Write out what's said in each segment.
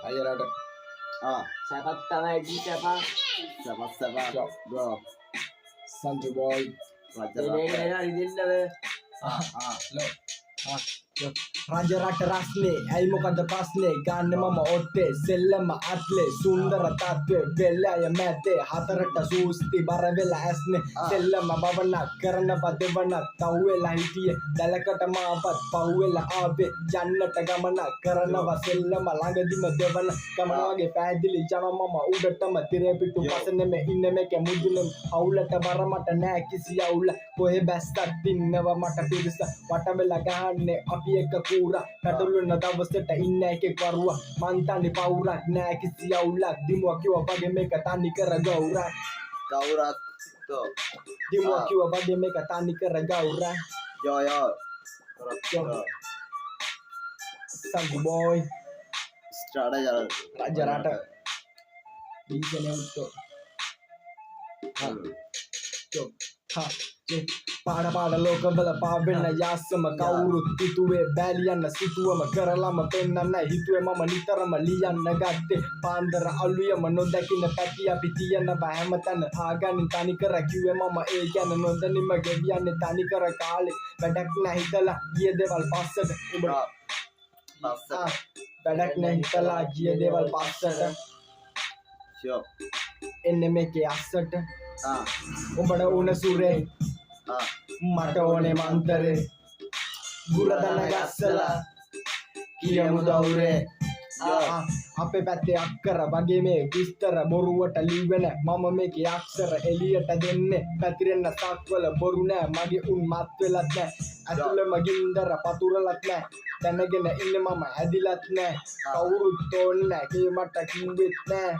Aja ada. Siapa lagi siapa? Bro. Santu boy. Ini Lo. Raja rata rasne, ai මොකද ප්‍රශ්නේ ගන්න මම ඔට්ටේ සෙල්ලම අත්ලේ සුන්දර තත්ත්වේ වෙලය මැත්තේ හතරට සූස්ති බර වෙලා ඇස්නේ සෙල්ලම බවන කරනවා දෙවන තව් වෙලා හිටියේ දැලකට මාපත් පව් වෙලා ආවේ යන්නට ගමන කරනවා සෙල්ලම ළඟදිම දෙවන ගමන වගේ පැහැදිලි යනවා මම උඩටම තිරේ පිටු පසනේ මේ ඉන්නේ මේක මුදුනේ අවුලට බර මට නෑ කිසි අවුල කොහෙ බැස්සක් ඉන්නවා මට පිරිස වට වෙලා ගහන්නේ අපි එක කූරා පැටලුන දවසට ඉන්න එකෙක් වරුවා මං තනි පවුරක් නෑ කිසි අවුලක් දිමුවා කිව්වා වගේ මේක තනි කර ගෞරක් දිමුවා කිව්වා වගේ මේක තනි කර ගෞරක් Sangu boy Raja rata bisa nih untuk පාඩ ලෝකවල පාවෙන්න යාසම කවුරුත් හිතුවේ බැලියන්න සිතුවම කරලම පෙන්නන්න හිතුවේ මම නිතරම ලියන්න ගත්තේ පාන්දර අලුයම නොදකින්න පැටි අපි තියනවා හැමතැන ආගනින් තනි කර කිව්වේ මම ඒ ගැන නොදැනීම ගෙවියන්නේ තනි කර කාලේ වැඩක් නැහැ හිතලා ගිය දේවල් පස්සට වැඩක් නැහැ හිතලා ගිය දේවල් පස්සට එන්නේ මේකේ අස්සට උඹට උන සුරේ මට ඕනේ මන්තරේ ගුරදන ගස්සලා කියමු දවුරේ අපේ පැත්තේ අක්කර වගේ මේ විස්තර බොරුවට ලිව්වෙන මම මේකේ අක්ෂර එළියට දෙන්නේ පැතිරෙන්න සක්වල බොරු නෑ මගේ උන් මත් වෙලත් නෑ ඇතුළෙම ගින්දර පතුරලත් නෑ දැනගෙන ඉන්නේ මම ඇදිලත් නෑ කවුරුත් ඕනේ නෑ කීමට කිව්වෙත් නෑ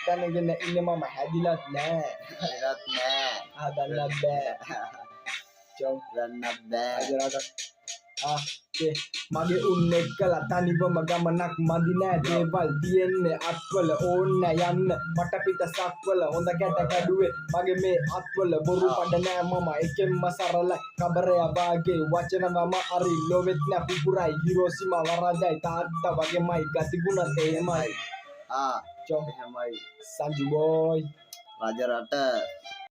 දැනගෙන ඉන්නේ මම හැදිලත් නෑ හදන්නත් බෑ මගේ උන් එක්කලා තනිවම ගමනක් මදි නෑ දේවල් තියෙන්නේ අත්වල ඕන්න යන්න මට පිට සක්වල හොඳ කැට කැඩුවේ මගේ මේ අත්වල බොරු පඩ නෑ මම එකෙන්ම සරල කබරය වාගේ වචනවම අරි ලොවෙත් නෑ පුපුරයි හිරෝසිමා වරදයි තාත්තා වගේමයි ගතිගුණත් එහෙමයි Sanju boy Raja rata